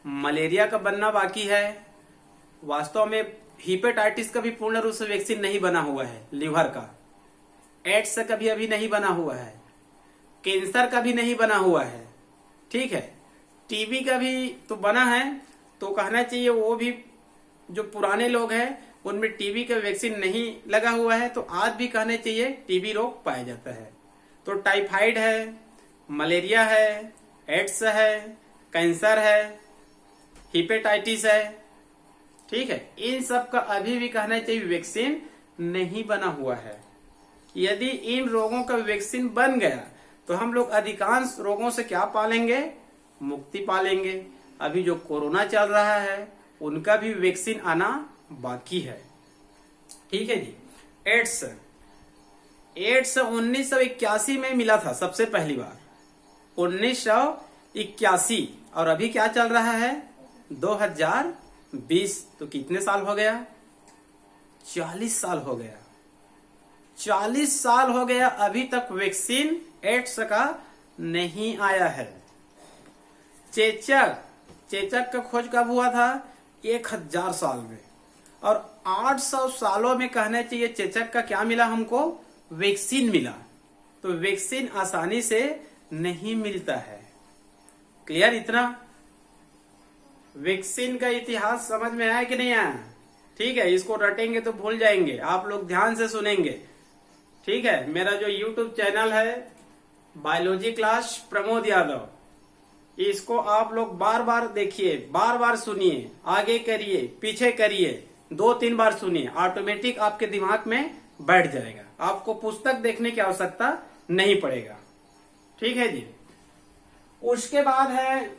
Malaria का बनना बाकी है। वास्तव में हीपेटाइटिस का भी पूर्ण रूप से वैक्सीन नहीं बना हुआ है। लिवर का, एड्स का भी अभी नहीं बना हुआ है। कैंसर का भी नहीं बना हुआ है। ठीक है, टीबी का भी तो बना है, तो कहना चाहिए वो भी जो पुराने लोग हैं उनमें टीबी का वैक्सीन नहीं लगा हुआ है, तो आज भी कहना चाहिए टीबी रोग पाया जाता है। तो टाइफाइड है, मलेरिया है, एड्स है, कैंसर है, हीपेटाइटिस है। ठीक है, इन सब का अभी भी कहना चाहिए वैक्सीन नहीं बना हुआ है। यदि इन रोगों का वैक्सीन बन गया तो हम लोग अधिकांश रोगों से क्या पालेंगे? मुक्ति पालेंगे। अभी जो कोरोना चल रहा है उनका भी वैक्सीन आना बाकी है। ठीक है जी। एड्स 1981 में मिला था सबसे पहली बार, 1981। और अभी क्या चल रहा है? 2020। तो कितने साल हो गया? 40 साल हो गया। 40 साल हो गया, अभी तक वैक्सीन एड्स का नहीं आया है। चेचक का खोज कब हुआ था? 1000 साल में। और 800 सालों में कहना चाहिए चेचक का क्या मिला हमको? वैक्सीन मिला। तो वैक्सीन आसानी से नहीं मिलता है। क्लियर? इतना वैक्सीन का इतिहास समझ में आया कि नहीं आया? ठीक है, इसको रटेंगे तो भूल जाएंगे। आप लोग ध्यान से सुनेंगे। ठीक है, मेरा जो YouTube चैनल है बायोलॉजी क्लास प्रमोद यादव, इसको आप लोग बार बार देखिए, बार बार सुनिए, आगे करिए, पीछे करिए, 2-3 बार सुनिए, ऑटोमेटिक आपके दिमाग में बैठ जाएगा। आपको पुस्तक देखने की आवश्यकता नहीं पड़ेगा। ठीक है जी। उसके बाद है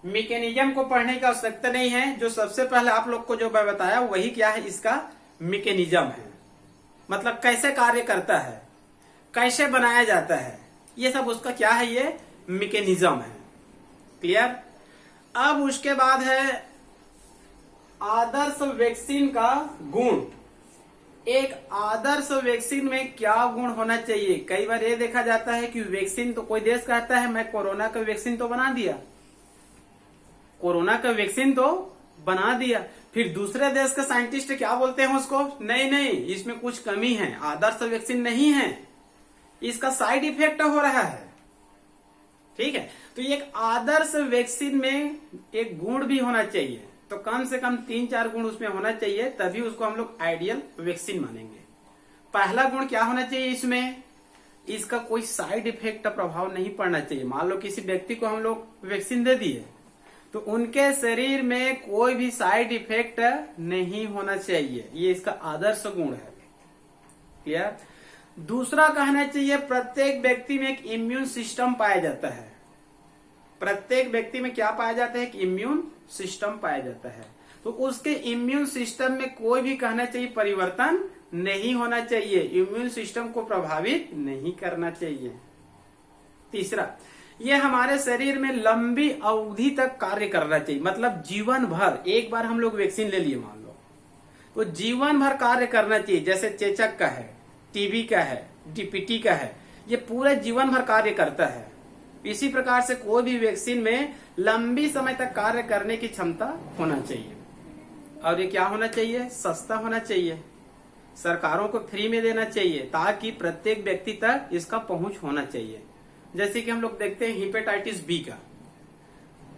मैकेनिज्म को पढ़ने की आवश्यकता नहीं है। जो सबसे पहले आप लोग को जो मैं बताया वही क्या है, इसका मैकेनिज्म है। मतलब कैसे कार्य करता है, कैसे बनाया जाता है, ये सब उसका क्या है, ये मैकेनिज्म है। क्लियर? अब उसके बाद है आदर्श वैक्सीन का गुण। एक आदर्श वैक्सीन में क्या गुण होना चाहिए? कई बार ये देखा जाता है कि वैक्सीन तो कोई देश कहता है मैं कोरोना का वैक्सीन तो बना दिया, कोरोना का वैक्सीन तो बना दिया, फिर दूसरे देश के साइंटिस्ट क्या बोलते हैं उसको? नहीं, इसमें कुछ कमी है, आदर्श वैक्सीन नहीं है, इसका साइड इफेक्ट हो रहा है। ठीक है, तो एक आदर्श वैक्सीन में एक गुण भी होना चाहिए। तो कम से कम 3-4 गुण उसमें होना चाहिए, तभी उसको हम लोग आइडियल वैक्सीन मानेंगे। पहला गुण क्या होना चाहिए इसमें? इसका कोई साइड इफेक्ट का प्रभाव नहीं पड़ना चाहिए। मान लो किसी व्यक्ति को हम लोग वैक्सीन दे दिए तो उनके शरीर में कोई भी साइड इफेक्ट नहीं होना चाहिए। ये इसका आदर्श गुण है। क्लियर? दूसरा कहना चाहिए प्रत्येक व्यक्ति में एक इम्यून सिस्टम पाया जाता है। प्रत्येक व्यक्ति में क्या पाया जाता है? कि इम्यून सिस्टम पाया जाता है। तो उसके इम्यून सिस्टम में कोई भी कहना चाहिए परिवर्तन नहीं होना चाहिए, इम्यून सिस्टम को प्रभावित नहीं करना चाहिए। तीसरा, ये हमारे शरीर में लंबी अवधि तक कार्य करना चाहिए। मतलब जीवन भर, एक बार हम लोग वैक्सीन ले लिए मान लो, तो जीवन भर कार्य करना चाहिए। जैसे चेचक का है, टीबी का है, डीपीटी का है, ये पूरे जीवन भर कार्य करता है। इसी प्रकार से कोई भी वैक्सीन में लंबी समय तक कार्य करने की क्षमता होना चाहिए। और ये क्या होना चाहिए? सस्ता होना चाहिए, सरकारों को फ्री में देना चाहिए, ताकि प्रत्येक व्यक्ति तक इसका पहुंच होना चाहिए। जैसे कि हम लोग देखते हैं हीपेटाइटिस बी का,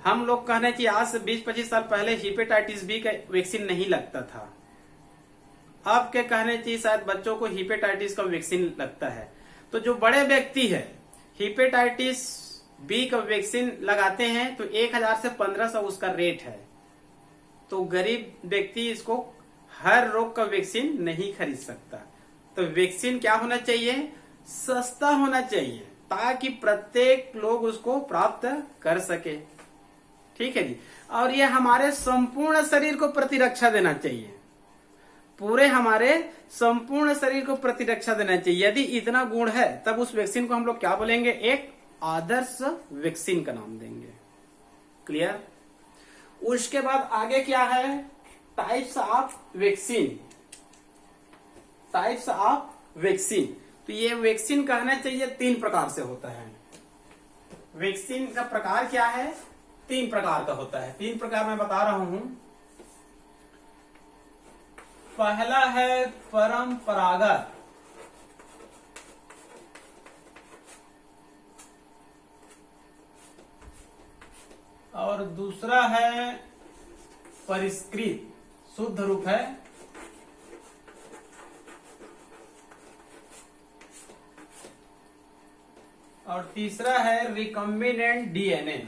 हम लोग कहने चाहिए आज से 20-25 साल पहले हीपेटाइटिस बी का वैक्सीन नहीं लगता था। अब क्या कहने चाहिए, शायद बच्चों को हीपेटाइटिस का वैक्सीन लगता है। तो जो बड़े व्यक्ति है हीपेटाइटिस बी का वैक्सीन लगाते हैं तो 1000 से 1500 उसका रेट है। तो गरीब व्यक्ति इसको हर रोग का वैक्सीन नहीं खरीद सकता। तो वैक्सीन क्या होना चाहिए? सस्ता होना चाहिए, ताकि प्रत्येक लोग उसको प्राप्त कर सके। ठीक है जी। और ये हमारे संपूर्ण शरीर को प्रतिरक्षा देना चाहिए, पूरे हमारे संपूर्ण शरीर को प्रतिरक्षा देना चाहिए। यदि इतना गुण है तब उस वैक्सीन को हम लोग क्या बोलेंगे? एक आदर्श वैक्सीन का नाम देंगे। क्लियर? उसके बाद आगे क्या है? Types of vaccine. Types of vaccine, तो ये वैक्सीन कहना चाहिए 3 प्रकार से होता है। वैक्सीन का प्रकार क्या है? 3 प्रकार का होता है। 3 प्रकार मैं बता रहा हूं। पहला है परंपरागत, और दूसरा है परिष्कृत, शुद्ध रूप है, और तीसरा है रिकम्बिनेंट डीएनए।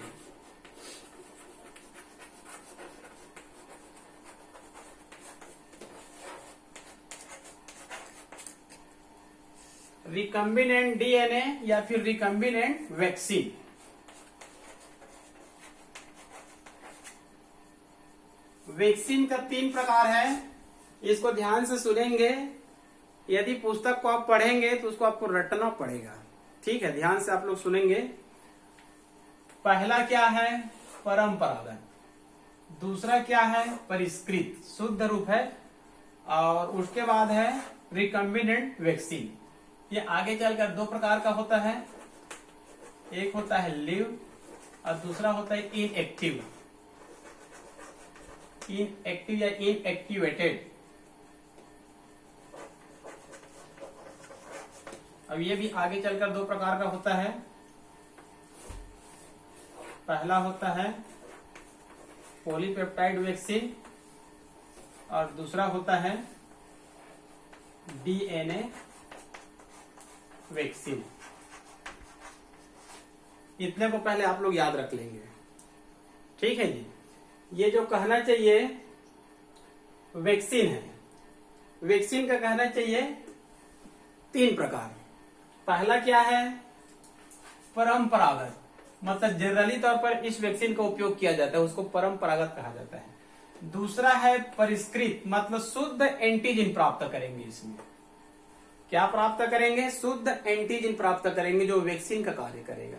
रिकम्बिनेंट डीएनए या फिर रिकम्बिनेंट वैक्सीन। वैक्सीन का 3 प्रकार है, इसको ध्यान से सुनेंगे। यदि पुस्तक को आप पढ़ेंगे तो उसको आपको रटना पड़ेगा, ठीक है? ध्यान से आप लोग सुनेंगे। पहला क्या है? परंपरागत। दूसरा क्या है? परिष्कृत, शुद्ध रूप है, और उसके बाद है रिकम्बिनेंट वैक्सीन। ये आगे चलकर 2 प्रकार का होता है। एक होता है लिव और दूसरा होता है इनएक्टिव। इनएक्टिव या इनएक्टिवेटेड। अब ये भी आगे चलकर 2 प्रकार का होता है। पहला होता है पॉलीपेप्टाइड वैक्सीन और दूसरा होता है डीएनए वैक्सीन। इतने को पहले आप लोग याद रख लेंगे, ठीक है जी? ये जो कहना चाहिए वैक्सीन है, वैक्सीन का कहना चाहिए 3 प्रकार। पहला क्या है? परंपरागत, मतलब जनरली तौर पर इस वैक्सीन का उपयोग किया जाता है, उसको परंपरागत कहा जाता है। दूसरा है परिष्कृत, मतलब शुद्ध एंटीजन प्राप्त करेंगे। इसमें क्या प्राप्त करेंगे? शुद्ध एंटीजन प्राप्त करेंगे जो वैक्सीन का कार्य करेगा।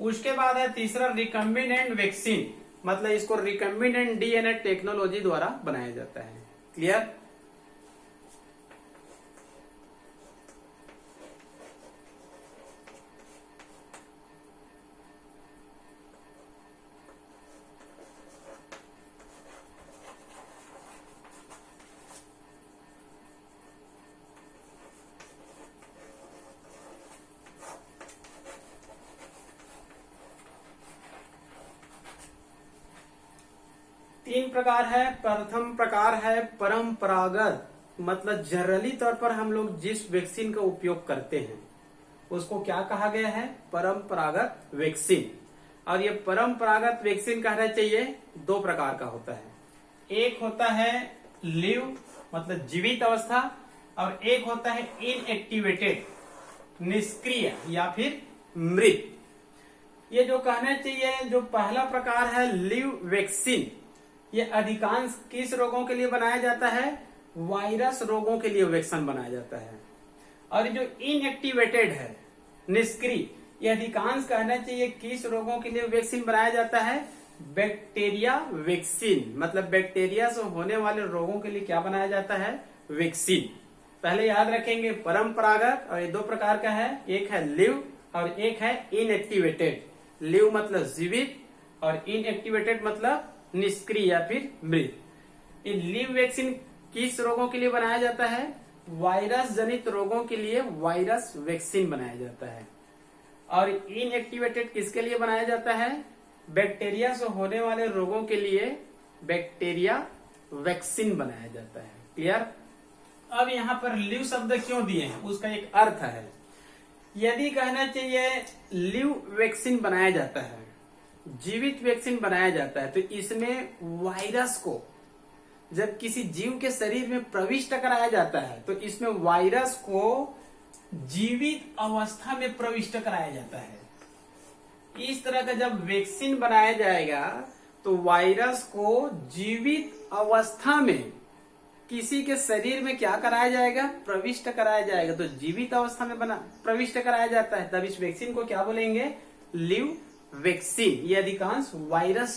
उसके बाद है तीसरा रिकम्बिनेंट वैक्सीन, मतलब इसको रिकम्बिनेंट डीएनए टेक्नोलॉजी द्वारा बनाया जाता है। क्लियर? तीन प्रकार है। प्रथम प्रकार है परंपरागत, मतलब जनरली तौर पर हम लोग जिस वैक्सीन का उपयोग करते हैं उसको क्या कहा गया है? परंपरागत वैक्सीन। और ये परंपरागत वैक्सीन कहना चाहिए 2 प्रकार का होता है। एक होता है लिव, मतलब जीवित अवस्था, और एक होता है इनएक्टिवेटेड, निष्क्रिय या फिर मृत। ये जो कहना चाहिए, जो पहला प्रकार है लिव वैक्सीन, ये अधिकांश किस रोगों के लिए बनाया जाता है? वायरस रोगों के लिए वैक्सीन बनाया जाता है। और जो इनएक्टिवेटेड है, निष्क्रिय, ये अधिकांश कहना चाहिए किस रोगों के लिए वैक्सीन बनाया जाता है? बैक्टीरिया वैक्सीन, मतलब बैक्टीरिया से होने वाले रोगों के लिए क्या बनाया जाता है? वैक्सीन। पहले याद रखेंगे परंपरागत, और ये 2 प्रकार का है, एक है लिव और एक है इनएक्टिवेटेड। लिव मतलब जीवित और इनएक्टिवेटेड मतलब निष्क्रिय या फिर मृत। लिव वैक्सीन किस रोगों के लिए बनाया जाता है? वायरस जनित रोगों के लिए वायरस वैक्सीन बनाया जाता है। और इनएक्टिवेटेड किसके लिए बनाया जाता है? बैक्टीरिया से होने वाले रोगों के लिए बैक्टीरिया वैक्सीन बनाया जाता है। क्लियर? अब यहाँ पर लिव शब्द क्यों दिए हैं, उसका एक अर्थ है। यदि कहना चाहिए लिव वैक्सीन बनाया जाता है, जीवित वैक्सीन बनाया जाता है, तो इसमें वायरस को जब किसी जीव के शरीर में प्रविष्ट कराया जाता है तो इसमें वायरस को जीवित अवस्था में प्रविष्ट कराया जाता है। इस तरह का जब वैक्सीन बनाया जाएगा तो वायरस को जीवित अवस्था में किसी के शरीर में क्या कराया जाएगा? प्रविष्ट कराया जाएगा। तो जीवित अवस्था में प्रविष्ट कराया जाता है, तब इस वैक्सीन को क्या बोलेंगे? Live vaccine. ये अधिकांश वायरस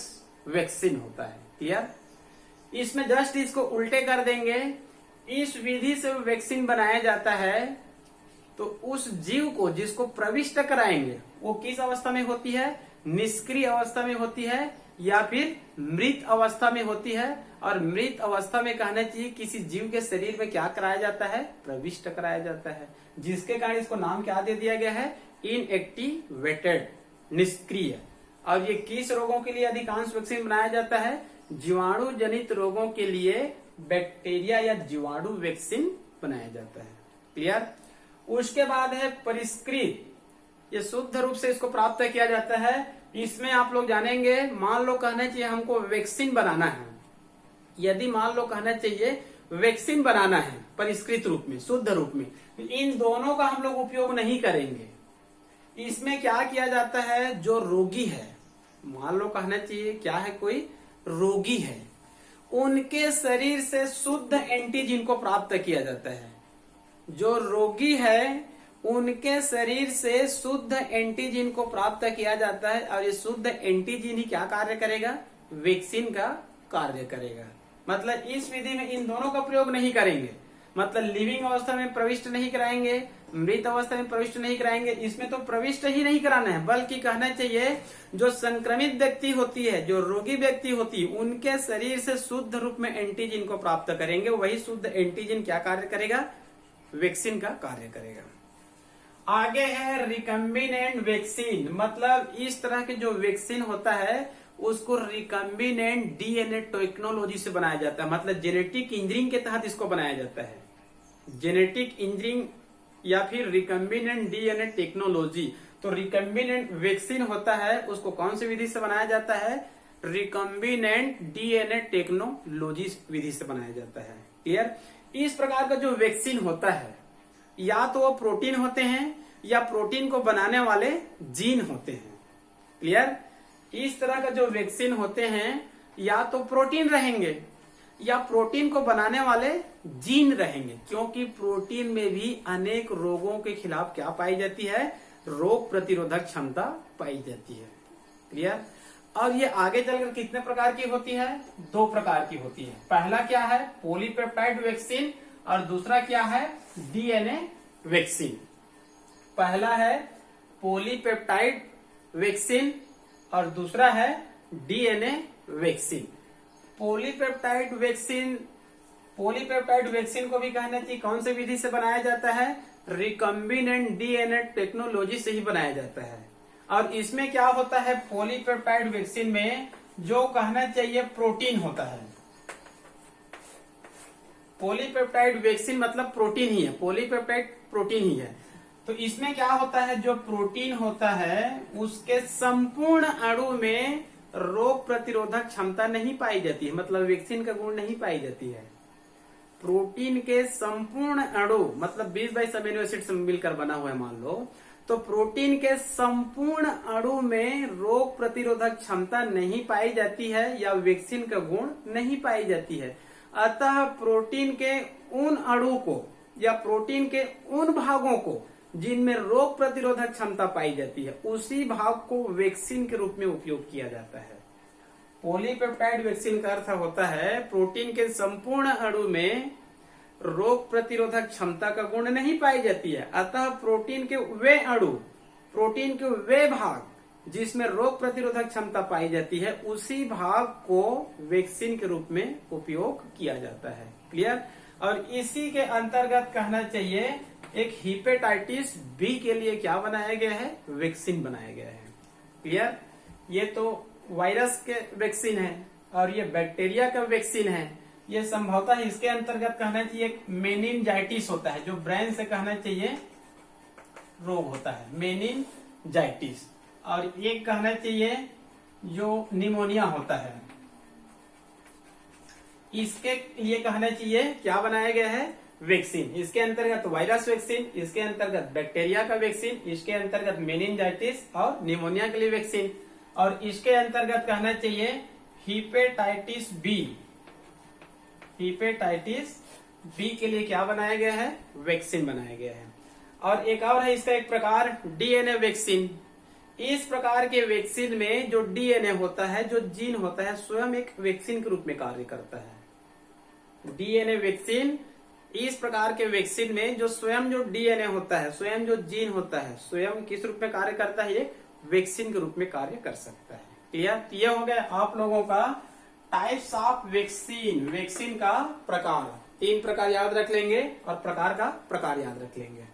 वैक्सीन होता है। क्लियर? इसमें जस्ट इसको उल्टे कर देंगे। इस विधि से वैक्सीन बनाया जाता है तो उस जीव को जिसको प्रविष्ट कराएंगे वो किस अवस्था में होती है, निष्क्रिय अवस्था में होती है या फिर मृत अवस्था में होती है। और मृत अवस्था में कहना चाहिए किसी जीव के शरीर में क्या कराया जाता है, प्रविष्ट कराया जाता है, जिसके कारण इसको नाम क्या दे दिया गया है, इनएक्टिवेटेड, निष्क्रिय। और ये किस रोगों के लिए अधिकांश वैक्सीन बनाया जाता है, जीवाणु जनित रोगों के लिए बैक्टीरिया या जीवाणु वैक्सीन बनाया जाता है। क्लियर। उसके बाद है परिष्कृत, ये शुद्ध रूप से इसको प्राप्त किया जाता है। इसमें आप लोग जानेंगे, मान लो कहना चाहिए हमको वैक्सीन बनाना है, यदि मान लो कहना चाहिए वैक्सीन बनाना है परिष्कृत रूप में, शुद्ध रूप में, तो इन दोनों का हम लोग उपयोग नहीं करेंगे। इसमें क्या किया जाता है, जो रोगी है, मान लो कहना चाहिए क्या है, कोई रोगी है, उनके शरीर से शुद्ध एंटीजन को प्राप्त किया जाता है। जो रोगी है उनके शरीर से शुद्ध एंटीजन को प्राप्त किया जाता है और ये शुद्ध एंटीजन ही क्या कार्य करेगा, वैक्सीन का कार्य करेगा। मतलब इस विधि में इन दोनों का प्रयोग नहीं करेंगे, मतलब लिविंग अवस्था में प्रविष्ट नहीं कराएंगे, मृत अवस्था में प्रविष्ट नहीं कराएंगे, इसमें तो प्रविष्ट ही नहीं कराना है, बल्कि कहना चाहिए जो संक्रमित व्यक्ति होती है, जो रोगी व्यक्ति होती है, उनके शरीर से शुद्ध रूप में एंटीजन को प्राप्त करेंगे, वही शुद्ध एंटीजन क्या कार्य करेगा, वैक्सीन का कार्य करेगा। आगे है रिकम्बिनेंट वैक्सीन, मतलब इस तरह के जो वैक्सीन होता है उसको रिकम्बिनेंट डीएनए टेक्नोलॉजी से बनाया जाता है, मतलब जेनेटिक इंजीनियरिंग के तहत इसको बनाया जाता है, जेनेटिक इंजीनियरिंग या फिर रिकम्बिनेंट डीएनए टेक्नोलॉजी। तो रिकम्बिनेंट वैक्सीन होता है उसको कौन सी विधि से बनाया जाता है, रिकम्बिनेंट डीएनए टेक्नोलॉजी विधि से बनाया जाता है। क्लियर। इस प्रकार का जो वैक्सीन होता है या तो वो प्रोटीन होते हैं या प्रोटीन को बनाने वाले जीन होते हैं। क्लियर। इस तरह का जो वैक्सीन होते हैं या तो प्रोटीन रहेंगे या प्रोटीन को बनाने वाले जीन रहेंगे, क्योंकि प्रोटीन में भी अनेक रोगों के खिलाफ क्या पाई जाती है, रोग प्रतिरोधक क्षमता पाई जाती है। क्लियर। और ये आगे चलकर कितने प्रकार की होती है, 2 प्रकार की होती है। पहला क्या है, पॉलीपेप्टाइड वैक्सीन, और दूसरा क्या है, डीएनए वैक्सीन। पहला है पॉलीपेप्टाइड वैक्सीन और दूसरा है डीएनए वैक्सीन। पॉलीपेप्टाइड वैक्सीन को भी कहना चाहिए कौन सी विधि से बनाया जाता है, रिकम्बिनेंट डीएनए टेक्नोलॉजी से ही बनाया जाता है। और इसमें क्या होता है, पॉलीपेप्टाइड वैक्सीन में जो कहना चाहिए प्रोटीन होता है, पॉलीपेप्टाइड वैक्सीन मतलब प्रोटीन ही है, पॉलीपेप्टाइड प्रोटीन ही है। तो इसमें क्या होता है, जो प्रोटीन होता है उसके संपूर्ण अणु में रोग प्रतिरोधक क्षमता नहीं पाई जाती है, मतलब वैक्सीन का गुण नहीं पाई जाती है। प्रोटीन के संपूर्ण अणु मतलब 20-22 अमीनो एसिड से मिलकर बना हुआ है मान लो, तो प्रोटीन के संपूर्ण अणु में रोग प्रतिरोधक क्षमता नहीं पाई जाती है या वैक्सीन का गुण नहीं पाई जाती है। अतः प्रोटीन के उन अणु को या प्रोटीन के उन भागों को जिनमें रोग प्रतिरोधक क्षमता पाई जाती है, उसी भाग को वैक्सीन के रूप में उपयोग किया जाता है। पॉलीपेप्टाइड वैक्सीन का अर्थ होता है प्रोटीन के संपूर्ण अणु में रोग प्रतिरोधक क्षमता का गुण नहीं पाई जाती है, अतः प्रोटीन के वे अणु, प्रोटीन के वे भाग जिसमें रोग प्रतिरोधक क्षमता पाई जाती है, उसी भाग को वैक्सीन के रूप में उपयोग किया जाता है। क्लियर। और इसी के अंतर्गत कहना चाहिए एक हेपेटाइटिस बी के लिए क्या बनाया गया है, वैक्सीन बनाया गया है। क्लियर। ये तो वायरस के वैक्सीन है और ये बैक्टीरिया का वैक्सीन है। ये संभवतः इसके अंतर्गत कहना चाहिए मेनिनजाइटिस होता है, जो ब्रेन से कहना चाहिए रोग होता है, मेनिनजाइटिस। और ये कहना चाहिए जो निमोनिया होता है, इसके लिए कहना चाहिए क्या बनाया गया है, वैक्सीन। इसके अंतर्गत वायरस वैक्सीन, इसके अंतर्गत बैक्टीरिया का वैक्सीन, इसके अंतर्गत मेनिनजाइटिस और निमोनिया के लिए वैक्सीन, और इसके अंतर्गत कहना चाहिए हेपेटाइटिस बी, हेपेटाइटिस बी के लिए क्या बनाया गया है, वैक्सीन बनाया गया है। और एक और है इसका एक प्रकार डीएनए वैक्सीन। इस प्रकार के वैक्सीन में जो डीएनए होता है, जो जीन होता है, स्वयं एक वैक्सीन के रूप में कार्य करता है। डीएनए वैक्सीन इस प्रकार के वैक्सीन में जो स्वयं जो डीएनए होता है, स्वयं जो जीन होता है, स्वयं किस रूप में कार्य करता है, ये वैक्सीन के रूप में कार्य कर सकता है। क्लियर? ये हो गया आप लोगों का टाइप्स ऑफ वैक्सीन, वैक्सीन का प्रकार। 3 प्रकार याद रख लेंगे और प्रकार का प्रकार याद रख लेंगे।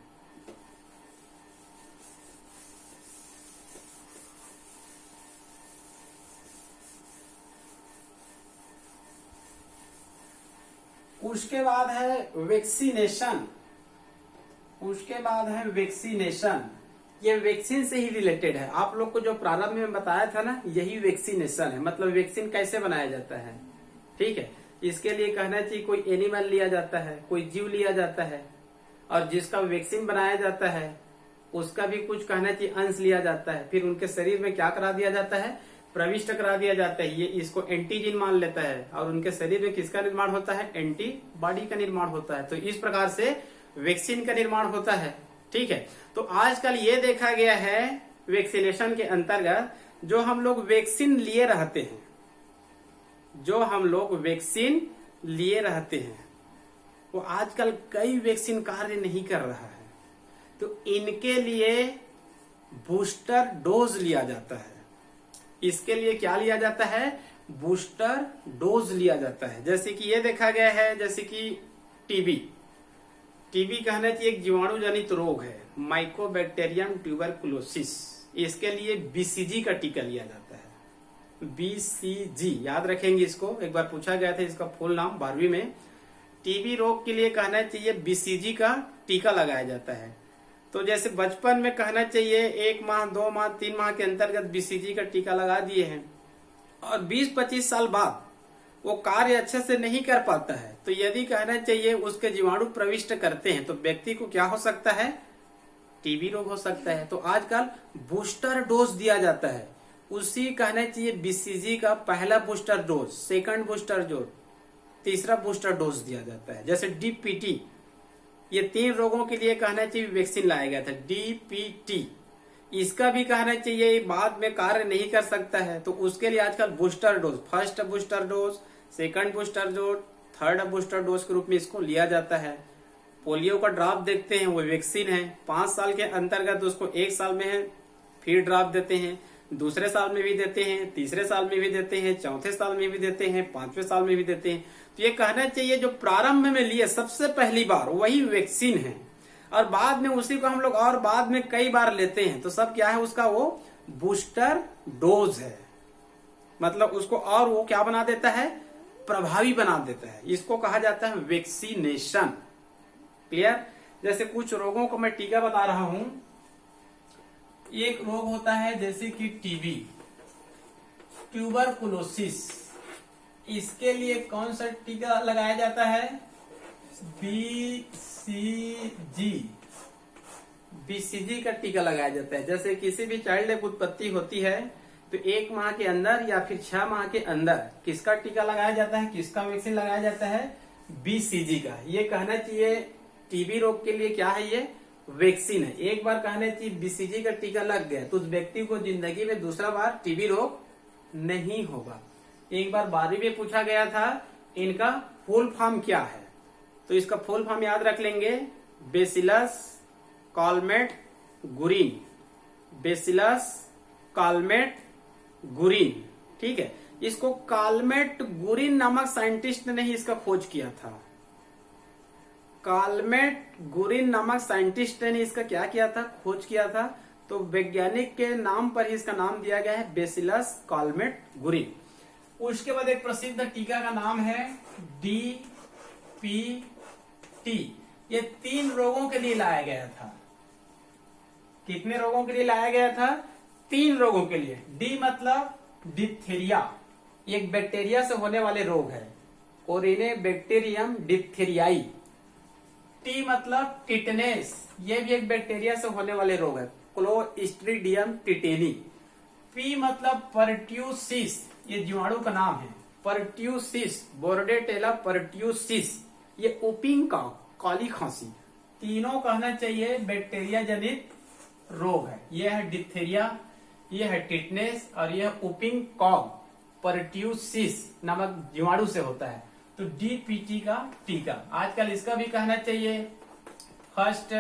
उसके बाद है वैक्सीनेशन। उसके बाद है वैक्सीनेशन। ये वैक्सीन से ही रिलेटेड है। आप लोग को जो प्रारंभ में बताया था ना, यही वैक्सीनेशन है। मतलब वैक्सीन कैसे बनाया जाता है, ठीक है। इसके लिए कहना चाहिए कोई एनिमल लिया जाता है, कोई जीव लिया जाता है, और जिसका वैक्सीन बनाया जाता है उसका भी कुछ कहना चाहिए अंश लिया जाता है। फिर उनके शरीर में क्या करा दिया जाता है, प्रविष्ट करा दिया जाता है। ये इसको एंटीजीन मान लेता है और उनके शरीर में किसका निर्माण होता है, एंटीबॉडी का निर्माण होता है। तो इस प्रकार से वैक्सीन का निर्माण होता है, ठीक है। तो आजकल ये देखा गया है वैक्सीनेशन के अंतर्गत जो हम लोग वैक्सीन लिए रहते हैं, जो हम लोग वैक्सीन लिए रहते हैं, वो आजकल कई वैक्सीन कार्य नहीं कर रहा है। तो इनके लिए बूस्टर डोज लिया जाता है। इसके लिए क्या लिया जाता है, बूस्टर डोज लिया जाता है। जैसे कि ये देखा गया है, जैसे कि टीबी कहना चाहिए एक जीवाणु जनित रोग है, माइकोबैक्टीरियम ट्यूबरकुलोसिस। इसके लिए बीसीजी का टीका लिया जाता है। बीसीजी याद रखेंगे इसको, एक बार पूछा गया था इसका फुल नाम 12वीं में। टीबी रोग के लिए कहना चाहिए बीसीजी का टीका लगाया जाता है। तो जैसे बचपन में कहना चाहिए 1 माह 2 माह 3 माह के अंतर्गत बीसीजी का टीका लगा दिए हैं, और 20-25 साल बाद वो कार्य अच्छे से नहीं कर पाता है, तो यदि कहना चाहिए उसके जीवाणु प्रविष्ट करते हैं तो व्यक्ति को क्या हो सकता है, टीबी रोग हो सकता है। तो आजकल बूस्टर डोज दिया जाता है। उसी कहना चाहिए बीसीजी का पहला booster dose, second booster dose, तीसरा बूस्टर डोज दिया जाता है। जैसे डीपीटी, ये 3 रोगों के लिए कहना चाहिए वैक्सीन लाया गया था। डीपीटी इसका भी कहना चाहिए बाद में कार्य नहीं कर सकता है, तो उसके लिए आजकल booster dose, first booster dose, second booster dose, third booster dose के रूप में इसको लिया जाता है। पोलियो का ड्रॉप देखते हैं, वो वैक्सीन है। 5 साल के अंतर्गत उसको 1 साल में है, फिर ड्रॉप देते हैं, दूसरे साल में भी देते हैं, तीसरे साल में भी देते हैं, चौथे साल में भी देते हैं, 5वें साल में भी देते हैं। तो ये कहना चाहिए जो प्रारंभ में लिए सबसे पहली बार वही वैक्सीन है, और बाद में उसी को हम लोग और बाद में कई बार लेते हैं। तो सब क्या है, उसका वो बूस्टर डोज है। मतलब उसको और वो क्या बना देता है, प्रभावी बना देता है। इसको कहा जाता है वैक्सीनेशन। क्लियर? जैसे कुछ रोगों को मैं टीका बता रहा हूं। एक रोग होता है जैसे कि टीबी, ट्यूबरकुलोसिस। इसके लिए कौन सा टीका लगाया जाता है, बीसीजी का टीका लगाया जाता है। जैसे किसी भी चाइल्ड उत्पत्ति होती है तो 1 माह के अंदर या फिर 6 माह के अंदर किसका टीका लगाया जाता है, किसका वैक्सीन लगाया जाता है, बीसीजी का। ये कहना चाहिए टीबी रोग के लिए क्या है, ये वैक्सीन है। एक बार कहना चाहिए बीसीजी का टीका लग गया तो उस व्यक्ति को जिंदगी में दूसरा बार टीबी रोग नहीं होगा। एक बार 12वीं में पूछा गया था इनका फुल फॉर्म क्या है, तो इसका फुल फॉर्म याद रख लेंगे, बेसिलस कॉलमेट गुरिन। बेसिलस कॉलमेट गुरिन, ठीक है। इसको कॉलमेट गुरिन नामक साइंटिस्ट ने ही इसका खोज किया था। कॉलमेट गुरिन नामक साइंटिस्ट ने इसका क्या किया था, खोज किया था। तो वैज्ञानिक के नाम पर ही इसका नाम दिया गया है, बेसिलस कॉलमेट गुरिन। उसके बाद एक प्रसिद्ध टीका का नाम है डीपीटी। ये 3 रोगों के लिए लाया गया था। कितने रोगों के लिए लाया गया था, 3 रोगों के लिए। डी मतलब डिप्थीरिया, एक बैक्टीरिया से होने वाले रोग है, कोरिनेबैक्टीरियम डिप्थीरियाई। टी मतलब टिटनेस, ये भी एक बैक्टीरिया से होने वाले रोग है, क्लोस्ट्रीडियम टिटेनी। पी मतलब परट्यूसिस, ये जीवाणु का नाम है, परट्यूसिस, बोर्डेटेला परट्यूसिस। ये उपिंग का काली खांसी। तीनों कहना चाहिए बैक्टीरिया जनित रोग है। यह है डिप्थीरिया, यह है टिटनेस, और यह उपिंग कॉग परट्यूसिस नामक जीवाणु से होता है। तो डीपीटी का टीका। आजकल इसका भी कहना चाहिए first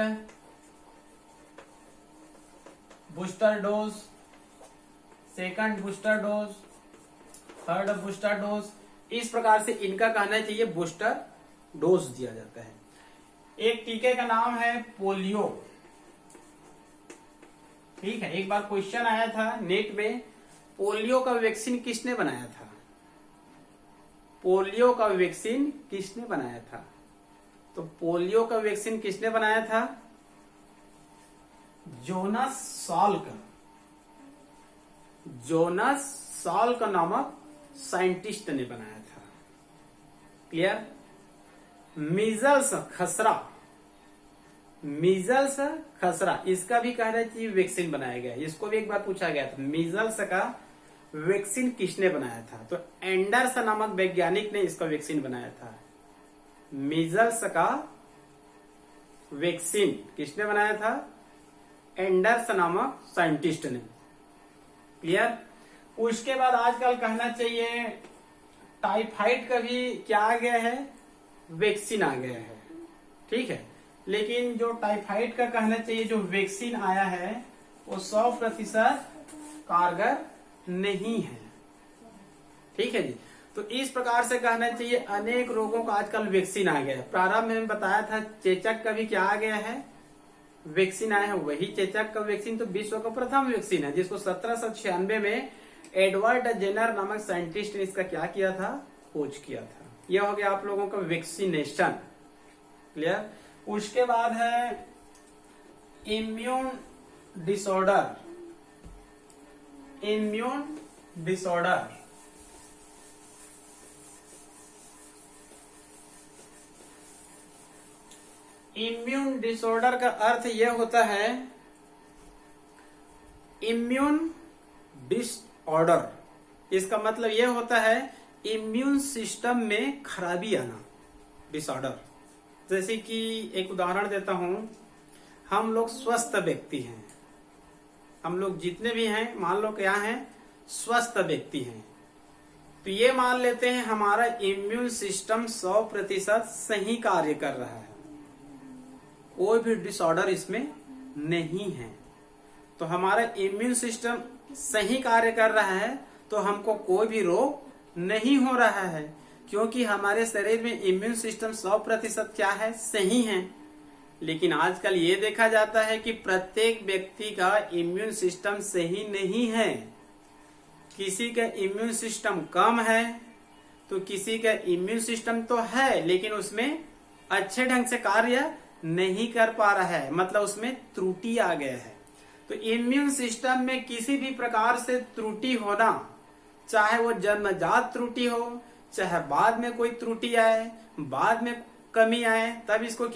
booster dose, second booster dose, third booster dose, इस प्रकार से इनका कहना चाहिए बूस्टर डोज दिया जाता है। एक टीके का नाम है पोलियो। ठीक है, एक बार क्वेश्चन आया था नेट में, पोलियो का वैक्सीन किसने बनाया था? पोलियो का वैक्सीन किसने बनाया था? तो पोलियो का वैक्सीन किसने बनाया था? Jonas Salk. जोनास साल्क नामक साइंटिस्ट ने बनाया था। क्लियर? मीजल्स खसरा, मीजल्स खसरा, इसका भी कहना चाहिए वैक्सीन बनाया गया। इसको भी एक बार पूछा गया था, मीजल्स का वैक्सीन किसने बनाया था? तो एंडरसन नामक वैज्ञानिक ने इसका वैक्सीन बनाया था। मीजल्स का वैक्सीन किसने बनाया था? एंडरसन नामक साइंटिस्ट ने। क्लियर? उसके बाद आजकल कहना चाहिए टाइफाइड का भी क्या आ गया है? वैक्सीन आ गया है। ठीक है, लेकिन जो टाइफाइड का कहना चाहिए जो वैक्सीन आया है वो 100% कारगर नहीं है। ठीक है जी, तो इस प्रकार से कहना चाहिए अनेक रोगों का आजकल वैक्सीन आ गया है। प्रारंभ में बताया था चेचक का भी क्या आ गया है? वैक्सीन आया है। वही चेचक का वैक्सीन तो विश्व का प्रथम वैक्सीन है, जिसको 1796 में एडवर्ड जेनर नामक साइंटिस्ट ने इसका क्या किया था? खोज किया था। यह हो गया आप लोगों का वैक्सीनेशन। क्लियर? उसके बाद है immune disorder. Immune disorder, immune disorder का अर्थ यह होता है इम्यून डिसऑर्डर, इसका मतलब यह होता है इम्यून सिस्टम में खराबी आना, डिसऑर्डर। जैसे कि एक उदाहरण देता हूं, हम लोग स्वस्थ व्यक्ति हैं, हम लोग जितने भी हैं मान लो क्या हैं? स्वस्थ व्यक्ति हैं। तो ये मान लेते हैं हमारा इम्यून सिस्टम 100% सही कार्य कर रहा है, कोई भी डिसऑर्डर इसमें नहीं है। तो हमारा इम्यून सिस्टम सही कार्य कर रहा है तो हमको कोई भी रोग नहीं हो रहा है, क्योंकि हमारे शरीर में इम्यून सिस्टम 100% क्या है? सही है। लेकिन आजकल ये देखा जाता है कि प्रत्येक व्यक्ति का इम्यून सिस्टम सही नहीं है। किसी का इम्यून सिस्टम कम है तो किसी का इम्यून सिस्टम तो है लेकिन उसमें अच्छे ढंग से कार्य नहीं कर पा रहा है, मतलब उसमें त्रुटि आ गया है। तो इम्यून सिस्टम में किसी भी प्रकार से त्रुटि होना, चाहे वो जन्मजात त्रुटि हो, चाहे बाद में कोई त्रुटि आए, बाद में कमी आए, तब इसको क्या